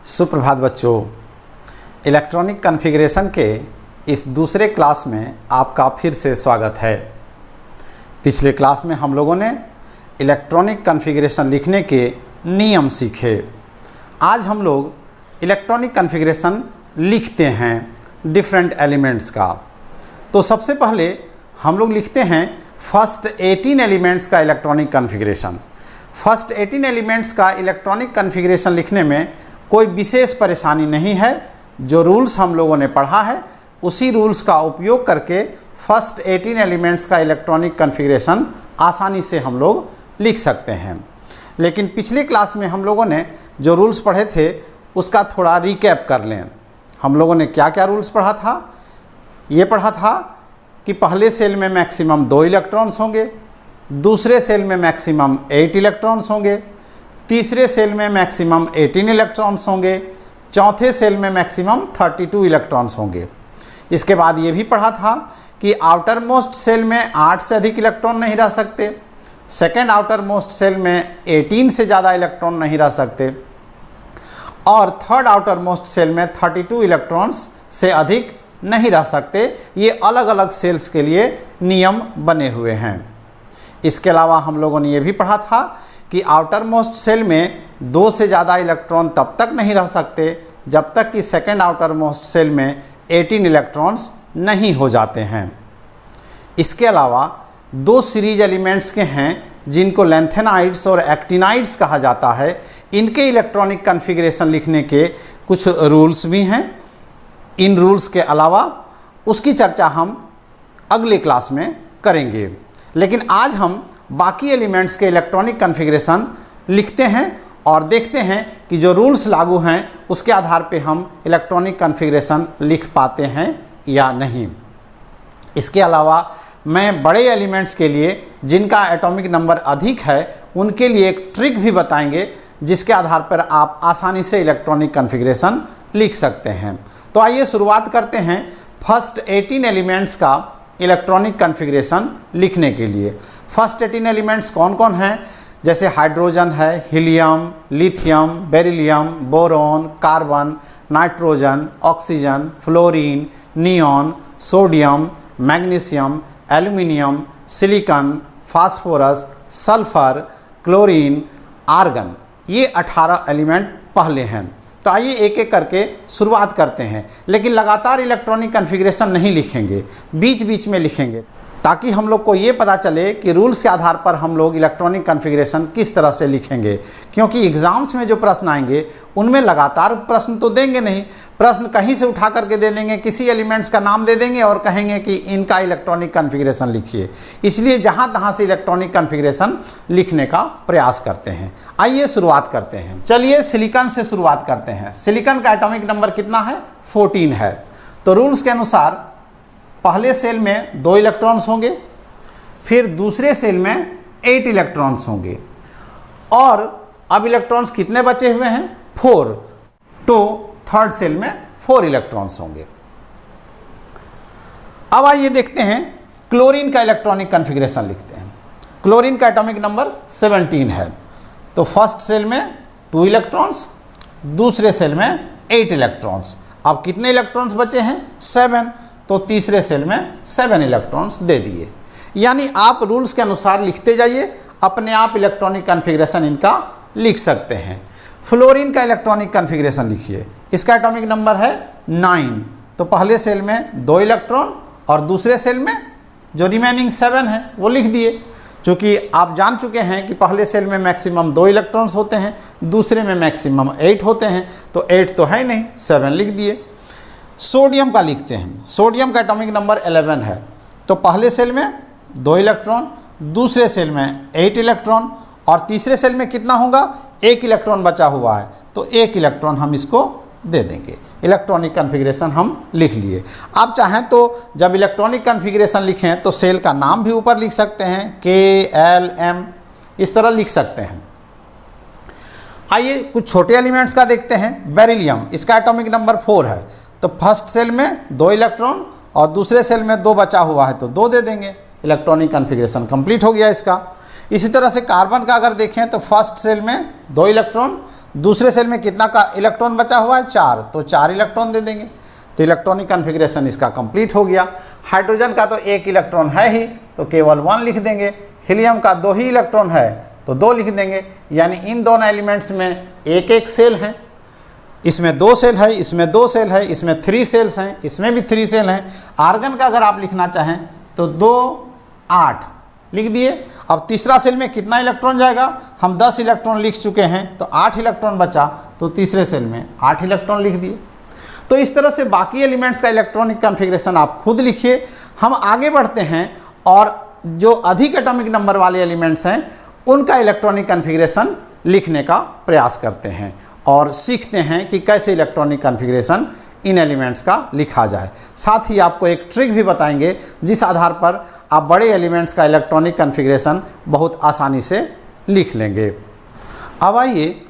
सुप्रभात बच्चों, electronic configuration के इस दूसरे क्लास में आपका फिर से स्वागत है। पिछले क्लास में हम लोगों ने इलेक्ट्रॉनिक कॉन्फ़िगरेशन लिखने के नियम सीखे। आज हम लोग इलेक्ट्रॉनिक कॉन्फ़िगरेशन लिखते हैं डिफरेंट एलिमेंट्स का। तो सबसे पहले हम लोग लिखते हैं फर्स्ट 18 एलिमेंट्स का इलेक्ट्रॉनिक कॉन्फ़िगरेशन। फर्स्ट 18 एलिमेंट्स का इलेक्ट्रॉनिक कॉन्फ़िगरेशन लिखने में कोई विशेष परेशानी नहीं है। जो रूल्स हम लोगों ने पढ़ा है उसी रूल्स का उपयोग करके फर्स्ट 18 एलिमेंट्स का इलेक्ट्रॉनिक कॉन्फ़िगरेशन आसानी से हम लोग लिख सकते हैं। लेकिन पिछली क्लास में हम लोगों ने जो रूल्स पढ़े थे उसका थोड़ा रिकैप कर लें। हम लोगों ने क्या क्या रूल्स पढ़ा था। ये पढ़ा था कि पहले सेल में मैक्सिमम 2 इलेक्ट्रॉन्स होंगे, दूसरे सेल में मैक्सिमम 8 इलेक्ट्रॉन्स होंगे, तीसरे सेल में मैक्सिमम 18 इलेक्ट्रॉन्स होंगे, चौथे सेल में मैक्सिमम 32 इलेक्ट्रॉन्स होंगे। इसके बाद ये भी पढ़ा था कि आउटर मोस्ट सेल में 8 से अधिक इलेक्ट्रॉन नहीं रह सकते, सेकेंड आउटर मोस्ट सेल में 18 से ज़्यादा इलेक्ट्रॉन नहीं रह सकते और थर्ड आउटर मोस्ट सेल में 32 इलेक्ट्रॉन्स से अधिक नहीं रह सकते। ये अलग अलग सेल्स के लिए नियम बने हुए हैं। इसके अलावा हम लोगों ने ये भी पढ़ा था कि आउटर मोस्ट सेल में 2 से ज़्यादा इलेक्ट्रॉन तब तक नहीं रह सकते जब तक कि सेकेंड आउटर मोस्ट सेल में 18 इलेक्ट्रॉन्स नहीं हो जाते हैं। इसके अलावा 2 सीरीज एलिमेंट्स के हैं जिनको लैंथेनाइड्स और एक्टिनाइड्स कहा जाता है। इनके इलेक्ट्रॉनिक कॉन्फ़िगरेशन लिखने के कुछ रूल्स भी हैं। इन रूल्स के अलावा उसकी चर्चा हम अगले क्लास में करेंगे। लेकिन आज हम बाकी एलिमेंट्स के इलेक्ट्रॉनिक कॉन्फ़िगरेशन लिखते हैं और देखते हैं कि जो रूल्स लागू हैं उसके आधार पे हम इलेक्ट्रॉनिक कॉन्फ़िगरेशन लिख पाते हैं या नहीं। इसके अलावा मैं बड़े एलिमेंट्स के लिए जिनका एटॉमिक नंबर अधिक है उनके लिए एक ट्रिक भी बताएंगे जिसके आधार पर आप आसानी से इलेक्ट्रॉनिक कॉन्फ़िगरेशन लिख सकते हैं। तो आइए शुरुआत करते हैं फर्स्ट 18 एलिमेंट्स का इलेक्ट्रॉनिक कॉन्फ़िगरेशन लिखने के लिए। फर्स्ट 18 एलिमेंट्स कौन कौन हैं? जैसे हाइड्रोजन है, helium, lithium, beryllium, boron, carbon, nitrogen, oxygen, fluorine, neon, sodium, magnesium, aluminium, silicon, phosphorus, sulphur, chlorine, argon. ये 18 एलिमेंट पहले हैं। तो आइए एक एक करके शुरुआत करते हैं। लेकिन लगातार इलेक्ट्रॉनिक कॉन्फ़िगरेशन नहीं लिखेंगे, बीच बीच में लिखेंगे ताकि हम लोग को ये पता चले कि रूल्स के आधार पर हम लोग इलेक्ट्रॉनिक कॉन्फ़िगरेशन किस तरह से लिखेंगे। क्योंकि एग्ज़ाम्स में जो प्रश्न आएंगे उनमें लगातार प्रश्न तो देंगे नहीं, प्रश्न कहीं से उठा करके दे देंगे, किसी एलिमेंट्स का नाम दे देंगे और कहेंगे कि इनका इलेक्ट्रॉनिक कॉन्फ़िगरेशन लिखिए। इसलिए जहाँ तहाँ से इलेक्ट्रॉनिक कॉन्फ़िगरेशन लिखने का प्रयास करते हैं। आइए शुरुआत करते हैं। चलिए सिलिकॉन से शुरुआत करते हैं। सिलिकॉन का एटॉमिक नंबर कितना है? 14 है। तो रूल्स के अनुसार पहले सेल में 2 इलेक्ट्रॉन्स होंगे, फिर दूसरे सेल में 8 इलेक्ट्रॉन्स होंगे और अब इलेक्ट्रॉन्स कितने बचे हुए हैं? 4। तो थर्ड सेल में 4 इलेक्ट्रॉन्स होंगे। अब आइए देखते हैं क्लोरीन का इलेक्ट्रॉनिक कॉन्फ़िगरेशन लिखते हैं। क्लोरीन का एटॉमिक नंबर 17 है। तो फर्स्ट सेल में 2 इलेक्ट्रॉन्स, दूसरे सेल में 8 इलेक्ट्रॉन्स। अब कितने इलेक्ट्रॉन्स बचे हैं? 7। तो तीसरे सेल में 7 इलेक्ट्रॉन्स दे दिए। यानी आप रूल्स के अनुसार लिखते जाइए, अपने आप इलेक्ट्रॉनिक कॉन्फ़िगरेशन इनका लिख सकते हैं। फ्लोरीन का इलेक्ट्रॉनिक कॉन्फ़िगरेशन लिखिए। इसका एटॉमिक नंबर है 9। तो पहले सेल में 2 इलेक्ट्रॉन और दूसरे सेल में जो रिमेनिंग 7 है वो लिख दिए। चूँकि आप जान चुके हैं कि पहले सेल में मैक्सिमम 2 इलेक्ट्रॉन्स होते हैं, दूसरे में मैक्सिमम 8 होते हैं। तो 8 तो है नहीं, 7 लिख दिए। सोडियम का लिखते हैं। सोडियम का एटॉमिक नंबर 11 है। तो पहले सेल में 2 इलेक्ट्रॉन, दूसरे सेल में 8 इलेक्ट्रॉन और तीसरे सेल में कितना होगा? 1 इलेक्ट्रॉन बचा हुआ है। तो 1 इलेक्ट्रॉन हम इसको दे देंगे। इलेक्ट्रॉनिक कॉन्फ़िगरेशन हम लिख लिए। आप चाहें तो जब इलेक्ट्रॉनिक कॉन्फ़िगरेशन लिखें तो सेल का नाम भी ऊपर लिख सकते हैं, KLM, इस तरह लिख सकते हैं। आइए कुछ छोटे एलिमेंट्स का देखते हैं। बेरिलियम, इसका एटॉमिक नंबर 4 है। तो फर्स्ट सेल में 2 इलेक्ट्रॉन और दूसरे सेल में 2 बचा हुआ है तो 2 दे देंगे। इलेक्ट्रॉनिक कॉन्फ़िगरेशन कंप्लीट हो गया इसका। इसी तरह से कार्बन का अगर देखें तो फर्स्ट सेल में 2 इलेक्ट्रॉन, दूसरे सेल में कितना का इलेक्ट्रॉन बचा हुआ है, 4, तो 4 इलेक्ट्रॉन दे देंगे। तो इलेक्ट्रॉनिक कन्फिग्रेशन इसका कंप्लीट हो गया। हाइड्रोजन का तो 1 इलेक्ट्रॉन है ही, तो केवल 1 लिख देंगे। हीलियम का 2 ही इलेक्ट्रॉन है, तो 2 लिख देंगे। यानी इन दोनों एलिमेंट्स में एक एक सेल है। इसमें 2 सेल है, इसमें 2 सेल है, इसमें 3 सेल्स हैं, इसमें भी 3 सेल हैं। आर्गन का अगर आप लिखना चाहें तो 2, 8 लिख दिए। अब तीसरा सेल में कितना इलेक्ट्रॉन जाएगा, हम 10 इलेक्ट्रॉन लिख चुके हैं, तो 8 इलेक्ट्रॉन बचा, तो तीसरे सेल में 8 इलेक्ट्रॉन लिख दिए। तो इस तरह से बाकी एलिमेंट्स का इलेक्ट्रॉनिक कन्फिग्रेशन आप खुद लिखिए। हम आगे बढ़ते हैं और जो अधिक एटॉमिक नंबर वाले एलिमेंट्स हैं उनका इलेक्ट्रॉनिक कन्फिग्रेशन लिखने का प्रयास करते हैं और सीखते हैं कि कैसे इलेक्ट्रॉनिक कन्फिग्रेशन इन एलिमेंट्स का लिखा जाए। साथ ही आपको एक ट्रिक भी बताएंगे जिस आधार पर आप बड़े एलिमेंट्स का इलेक्ट्रॉनिक कन्फिग्रेशन बहुत आसानी से लिख लेंगे। अब आइए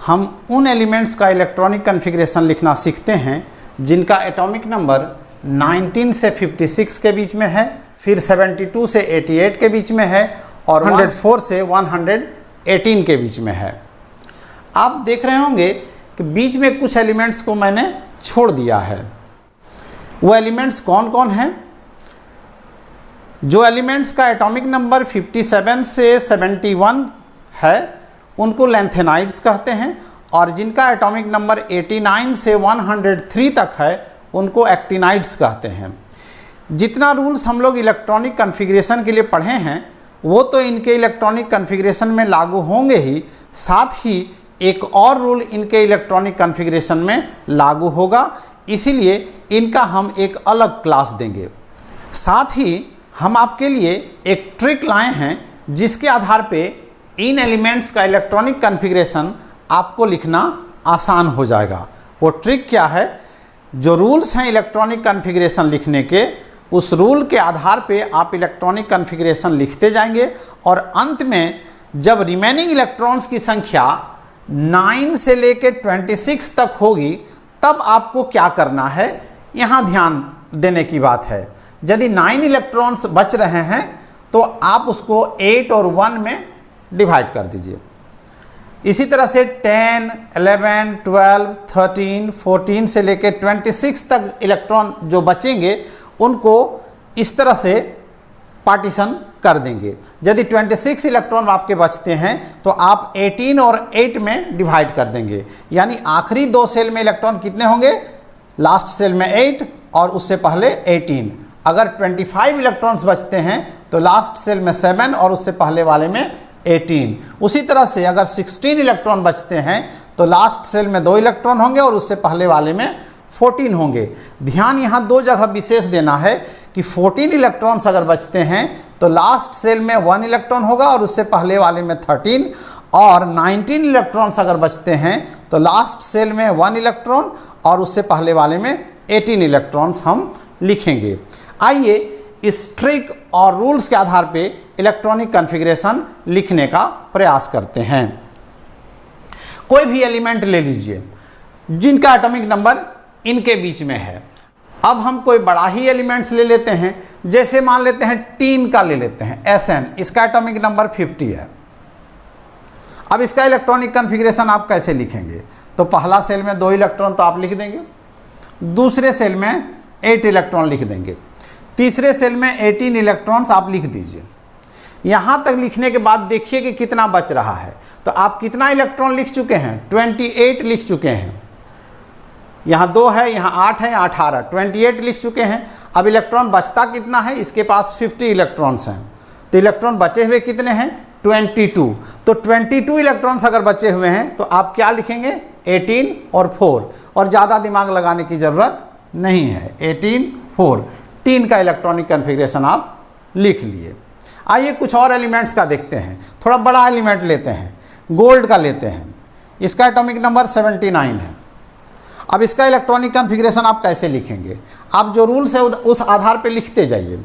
हम उन एलिमेंट्स का इलेक्ट्रॉनिक कन्फिग्रेशन लिखना सीखते हैं जिनका एटॉमिक नंबर 19 से 56 के बीच में है, फिर 72 से 88 के बीच में है और 104 से 118 के बीच में है। आप देख रहे होंगे कि बीच में कुछ एलिमेंट्स को मैंने छोड़ दिया है। वो एलिमेंट्स कौन कौन हैं? जो एलिमेंट्स का एटॉमिक नंबर 57 से 71 है उनको लैंथेनाइड्स कहते हैं, और जिनका एटॉमिक नंबर 89 से 103 तक है उनको एक्टिनाइड्स कहते हैं। जितना रूल्स हम लोग इलेक्ट्रॉनिक कन्फिग्रेशन के लिए पढ़े हैं वो तो इनके इलेक्ट्रॉनिक कन्फिग्रेशन में लागू होंगे ही, साथ ही एक और रूल इनके इलेक्ट्रॉनिक कन्फिग्रेशन में लागू होगा, इसीलिए इनका हम एक अलग क्लास देंगे। साथ ही हम आपके लिए एक ट्रिक लाए हैं जिसके आधार पे इन एलिमेंट्स का इलेक्ट्रॉनिक कन्फिग्रेशन आपको लिखना आसान हो जाएगा। वो ट्रिक क्या है? जो रूल्स हैं इलेक्ट्रॉनिक कन्फिग्रेशन लिखने के, उस रूल के आधार पे आप इलेक्ट्रॉनिक कन्फिग्रेशन लिखते जाएंगे और अंत में जब रिमेनिंग इलेक्ट्रॉन्स की संख्या 9 से लेकर 26 तक होगी तब आपको क्या करना है, यहाँ ध्यान देने की बात है। यदि 9 इलेक्ट्रॉन्स बच रहे हैं तो आप उसको 8 और 1 में डिवाइड कर दीजिए। इसी तरह से 10, 11, 12, 13, 14 से लेकर 26 तक इलेक्ट्रॉन जो बचेंगे उनको इस तरह से पार्टीशन कर देंगे। यदि 26 इलेक्ट्रॉन आपके बचते हैं तो आप 18 और 8 में डिवाइड कर देंगे। यानी आखिरी 2 सेल में इलेक्ट्रॉन कितने होंगे? लास्ट सेल में 8 और उससे पहले 18। अगर 25 इलेक्ट्रॉन्स बचते हैं तो लास्ट सेल में 7 और उससे पहले वाले में 18। उसी तरह से अगर 16 इलेक्ट्रॉन बचते हैं तो लास्ट सेल में 2 इलेक्ट्रॉन होंगे और उससे पहले वाले में 14 होंगे। ध्यान यहाँ 2 जगह विशेष देना है कि 14 इलेक्ट्रॉन्स अगर बचते हैं तो लास्ट सेल में 1 इलेक्ट्रॉन होगा और उससे पहले वाले में 13, और 19 इलेक्ट्रॉन्स अगर बचते हैं तो लास्ट सेल में 1 इलेक्ट्रॉन और उससे पहले वाले में 18 इलेक्ट्रॉन्स हम लिखेंगे। आइए इस ट्रिक और रूल्स के आधार पे इलेक्ट्रॉनिक कन्फिग्रेशन लिखने का प्रयास करते हैं। कोई भी एलिमेंट ले लीजिए जिनका एटॉमिक नंबर इनके बीच में है। अब हम कोई बड़ा ही एलिमेंट्स ले लेते हैं, जैसे मान लेते हैं टीन का ले लेते हैं, Sn, इसका एटॉमिक नंबर 50 है। अब इसका इलेक्ट्रॉनिक कन्फिग्रेशन आप कैसे लिखेंगे? तो पहला सेल में 2 इलेक्ट्रॉन तो आप लिख देंगे, दूसरे सेल में 8 इलेक्ट्रॉन लिख देंगे, तीसरे सेल में 18 इलेक्ट्रॉन्स आप लिख दीजिए। यहाँ तक लिखने के बाद देखिए कि कितना बच रहा है। तो आप कितना इलेक्ट्रॉन लिख चुके हैं? 28 लिख चुके हैं। यहाँ 2 है, यहाँ 8 है, यहाँ 18, 28 लिख चुके हैं। अब इलेक्ट्रॉन बचता कितना है? इसके पास 50 इलेक्ट्रॉन्स हैं, तो इलेक्ट्रॉन बचे हुए कितने हैं? 22। तो 22 इलेक्ट्रॉन्स अगर बचे हुए हैं तो आप क्या लिखेंगे? 18 और 4, और ज़्यादा दिमाग लगाने की ज़रूरत नहीं है। 18, 4, 3 का इलेक्ट्रॉनिक कन्फिग्रेशन आप लिख लिए। आइए कुछ और एलिमेंट्स का देखते हैं। थोड़ा बड़ा एलिमेंट लेते हैं, गोल्ड का लेते हैं। इसका एटॉमिक नंबर 79 है। अब इसका इलेक्ट्रॉनिक कन्फिग्रेशन आप कैसे लिखेंगे? आप जो रूल्स है उस आधार पे लिखते जाइए।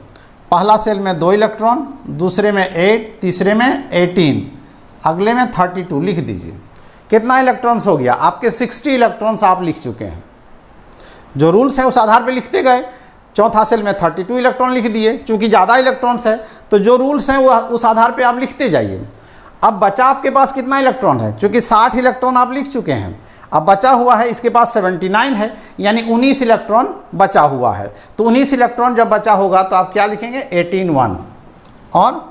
पहला सेल में 2 इलेक्ट्रॉन, दूसरे में 8, तीसरे में 18, अगले में 32 लिख दीजिए। कितना इलेक्ट्रॉन्स हो गया? आपके 60 इलेक्ट्रॉन्स आप लिख चुके हैं। जो रूल्स है उस आधार पे लिखते गए। चौथा सेल में 32 इलेक्ट्रॉन लिख दिए, क्योंकि ज़्यादा इलेक्ट्रॉन्स है, तो जो रूल्स हैं वो उस आधार पे आप लिखते जाइए। अब बचा आपके पास कितना इलेक्ट्रॉन है, चूँकि 60 इलेक्ट्रॉन आप लिख चुके हैं, अब बचा हुआ है इसके पास 79 है, यानी 19 इलेक्ट्रॉन बचा हुआ है। तो 19 इलेक्ट्रॉन जब बचा होगा तो आप क्या लिखेंगे, 18 और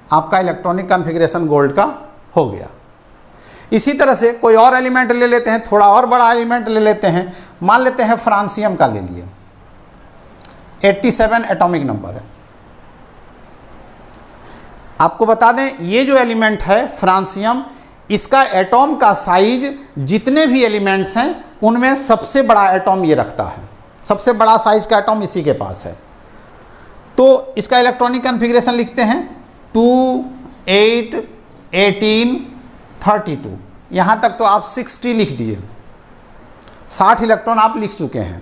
आपका इलेक्ट्रॉनिक कॉन्फ़िगरेशन गोल्ड का हो गया। इसी तरह से कोई और एलिमेंट ले लेते हैं, थोड़ा और बड़ा एलिमेंट ले लेते हैं, मान लेते हैं फ्रांसियम का ले लिए, 87 एटॉमिक नंबर है। आपको बता दें ये जो एलिमेंट है फ्रांसियम, इसका एटॉम का साइज जितने भी एलिमेंट्स हैं उनमें सबसे बड़ा एटॉम ये रखता है, सबसे बड़ा साइज का एटॉम इसी के पास है। तो इसका इलेक्ट्रॉनिक कॉन्फ़िगरेशन लिखते हैं 2, 8, 18, 32, यहाँ तक तो आप 60 लिख दिए, 60 इलेक्ट्रॉन आप लिख चुके हैं।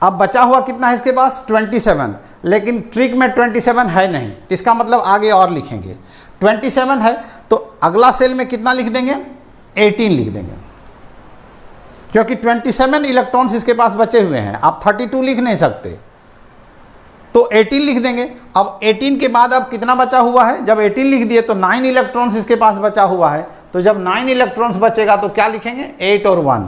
अब बचा हुआ कितना है इसके पास, 27, लेकिन ट्रिक में 27 है नहीं, इसका मतलब आगे और लिखेंगे। 27 है तो अगला सेल में कितना लिख देंगे, 18 लिख देंगे, क्योंकि 27 इलेक्ट्रॉन्स इसके पास बचे हुए हैं, आप 32 लिख नहीं सकते, तो 18 लिख देंगे। अब 18 के बाद अब कितना बचा हुआ है, जब 18 लिख दिए तो 9 इलेक्ट्रॉन्स इसके पास बचा हुआ है, तो जब 9 इलेक्ट्रॉन्स बचेगा तो क्या लिखेंगे, 8 और 1,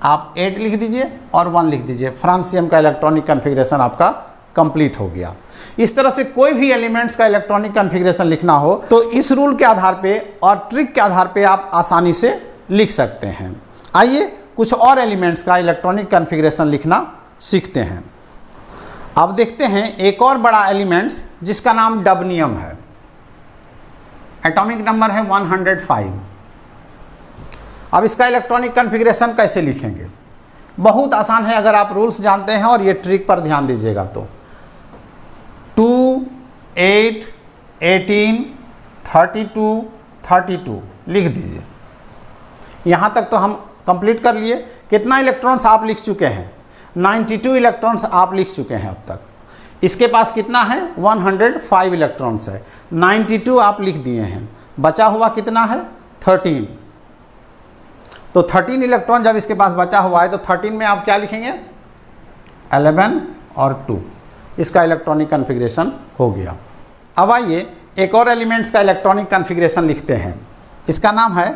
आप 8 लिख दीजिए और 1 लिख दीजिए। फ्रांसियम का इलेक्ट्रॉनिक कॉन्फ़िगरेशन आपका कंप्लीट हो गया। इस तरह से कोई भी एलिमेंट्स का इलेक्ट्रॉनिक कॉन्फ़िगरेशन लिखना हो तो इस रूल के आधार पे और ट्रिक के आधार पे आप आसानी से लिख सकते हैं। आइए कुछ और एलिमेंट्स का इलेक्ट्रॉनिक कॉन्फ़िगरेशन लिखना सीखते हैं। अब देखते हैं एक और बड़ा एलिमेंट्स जिसका नाम डबनियम है, एटॉमिक नंबर है 105। अब इसका इलेक्ट्रॉनिक कॉन्फ़िगरेशन कैसे लिखेंगे, बहुत आसान है अगर आप रूल्स जानते हैं और ये ट्रिक पर ध्यान दीजिएगा तो 2, 8, 18, 32, 32 लिख दीजिए। यहाँ तक तो हम कंप्लीट कर लिए। कितना इलेक्ट्रॉन्स आप लिख चुके हैं, 92 इलेक्ट्रॉन्स आप लिख चुके हैं अब तक। इसके पास कितना है, 105 इलेक्ट्रॉन्स है, 92 आप लिख दिए हैं, बचा हुआ कितना है, 13। तो 13 इलेक्ट्रॉन जब इसके पास बचा हुआ है तो 13 में आप क्या लिखेंगे, 11 और 2, इसका इलेक्ट्रॉनिक कॉन्फ़िगरेशन हो गया। अब आइए एक और एलिमेंट्स का इलेक्ट्रॉनिक कॉन्फ़िगरेशन लिखते हैं। इसका नाम है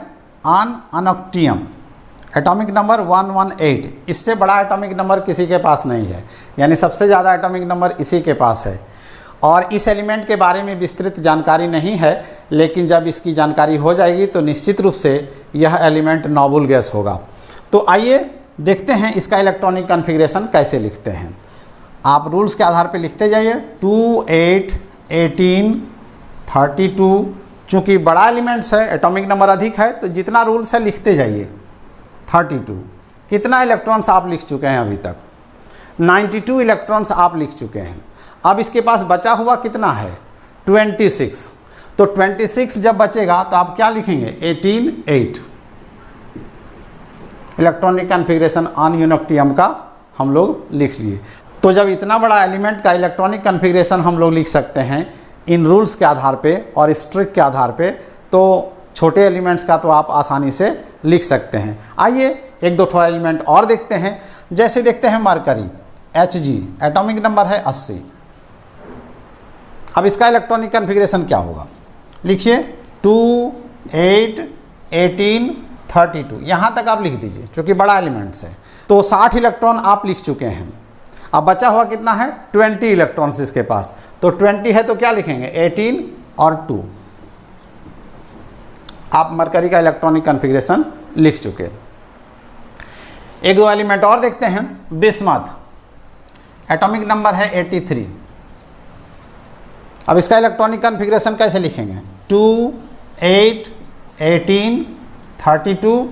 अनअक्टियम, एटॉमिक नंबर 118। इससे बड़ा एटॉमिक नंबर किसी के पास नहीं है, यानी सबसे ज़्यादा एटॉमिक नंबर इसी के पास है। और इस एलिमेंट के बारे में विस्तृत जानकारी नहीं है, लेकिन जब इसकी जानकारी हो जाएगी तो निश्चित रूप से यह एलिमेंट नोबल गैस होगा। तो आइए देखते हैं इसका इलेक्ट्रॉनिक कॉन्फ़िगरेशन कैसे लिखते हैं। आप रूल्स के आधार पर लिखते जाइए, 2, 8, 18, 32। चूँकि बड़ा एलिमेंट्स है, एटॉमिक नंबर अधिक है, तो जितना रूल्स है लिखते जाइए। 32 कितना इलेक्ट्रॉन्स आप लिख चुके हैं अभी तक, 92 इलेक्ट्रॉन्स आप लिख चुके हैं। अब इसके पास बचा हुआ कितना है, 26। तो 26 जब बचेगा तो आप क्या लिखेंगे, 18, 8। इलेक्ट्रॉनिक कॉन्फ़िगरेशन अनअक्टियम का हम लोग लिख लिए। तो जब इतना बड़ा एलिमेंट का इलेक्ट्रॉनिक कॉन्फ़िगरेशन हम लोग लिख सकते हैं इन रूल्स के आधार पे और इस ट्रिक के आधार पे, तो छोटे एलिमेंट्स का तो आप आसानी से लिख सकते हैं। आइए एक दो एलिमेंट और देखते हैं। जैसे देखते हैं मरकरी, Hg, एटॉमिक नंबर है 80। अब इसका इलेक्ट्रॉनिक कॉन्फ़िगरेशन क्या होगा, लिखिए 2, 8, 18, 32, यहाँ तक आप लिख दीजिए क्योंकि बड़ा एलिमेंट्स है। तो 60 इलेक्ट्रॉन आप लिख चुके हैं। अब बचा हुआ कितना है, 20 इलेक्ट्रॉन्स इसके पास। तो 20 है तो क्या लिखेंगे, 18 और 2। आप मरकरी का इलेक्ट्रॉनिक कॉन्फ़िगरेशन लिख चुके। एक दो एलिमेंट और देखते हैं। बिस्मथ, एटॉमिक नंबर है 83। अब इसका इलेक्ट्रॉनिक कॉन्फ़िगरेशन कैसे लिखेंगे, 2, 8, 18, 32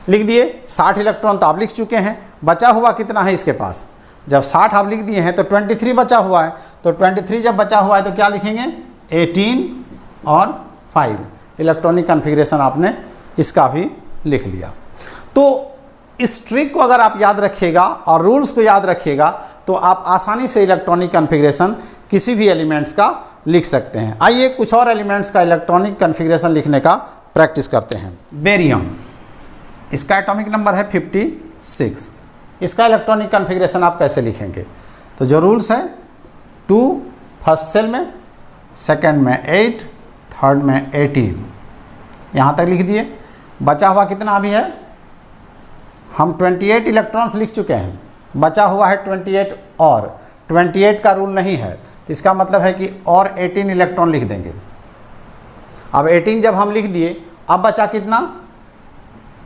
लिख दिए। 60 इलेक्ट्रॉन तो आप लिख चुके हैं। बचा हुआ कितना है इसके पास, जब 60 आप लिख दिए हैं तो 23 बचा हुआ है। तो 23 जब बचा हुआ है तो क्या लिखेंगे, 18 और 5। इलेक्ट्रॉनिक कॉन्फ़िगरेशन आपने इसका भी लिख लिया। तो इस ट्रिक को अगर आप याद रखिएगा और रूल्स को याद रखिएगा तो आप आसानी से इलेक्ट्रॉनिक कॉन्फ़िगरेशन किसी भी एलिमेंट्स का लिख सकते हैं। आइए कुछ और एलिमेंट्स का इलेक्ट्रॉनिक कॉन्फ़िगरेशन लिखने का प्रैक्टिस करते हैं। बेरियम, इसका एटॉमिक नंबर है 56। इसका इलेक्ट्रॉनिक कॉन्फ़िगरेशन आप कैसे लिखेंगे, तो जो रूल्स है 2 फर्स्ट सेल में, सेकंड में 8, थर्ड में 18, यहाँ तक लिख दिए। बचा हुआ कितना अभी है, हम 28 इलेक्ट्रॉन्स लिख चुके हैं, बचा हुआ है 28 और 28 का रूल नहीं है, तो इसका मतलब है कि और 18 इलेक्ट्रॉन लिख देंगे। अब 18 जब हम लिख दिए, अब बचा कितना,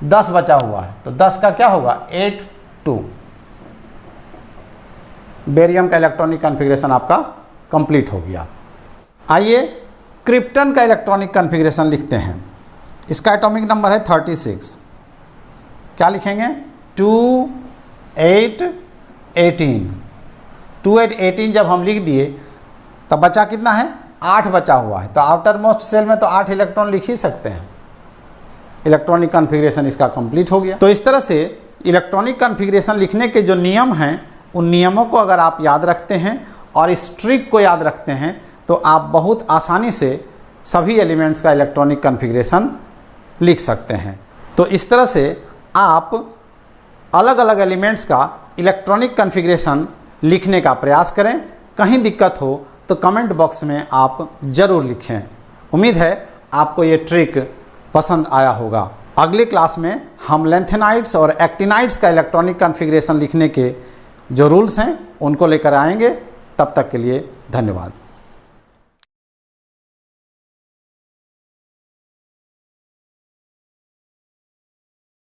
10 बचा हुआ है, तो 10 का क्या होगा 8 2। बेरियम का इलेक्ट्रॉनिक कॉन्फ़िगरेशन आपका कंप्लीट हो गया। आइए क्रिप्टन का इलेक्ट्रॉनिक कॉन्फ़िगरेशन लिखते हैं। इसका एटॉमिक नंबर है 36। क्या लिखेंगे, 2 8 18। 2 8 18 जब हम लिख दिए तब बचा कितना है, 8 बचा हुआ है, तो आउटर मोस्ट सेल में तो 8 इलेक्ट्रॉन लिख ही सकते हैं। इलेक्ट्रॉनिक कॉन्फ़िगरेशन इसका कंप्लीट हो गया। तो इस तरह से इलेक्ट्रॉनिक कॉन्फ़िगरेशन लिखने के जो नियम हैं, उन नियमों को अगर आप याद रखते हैं और इस ट्रिक को याद रखते हैं तो आप बहुत आसानी से सभी एलिमेंट्स का इलेक्ट्रॉनिक कॉन्फ़िगरेशन लिख सकते हैं। तो इस तरह से आप अलग अलग एलिमेंट्स का इलेक्ट्रॉनिक कॉन्फ़िगरेशन लिखने का प्रयास करें। कहीं दिक्कत हो तो कमेंट बॉक्स में आप ज़रूर लिखें। उम्मीद है आपको ये ट्रिक पसंद आया होगा। अगली क्लास में हम लैंथेनाइड्स और एक्टिनाइड्स का इलेक्ट्रॉनिक कॉन्फ़िगरेशन लिखने के जो रूल्स हैं उनको लेकर आएंगे। तब तक के लिए धन्यवाद।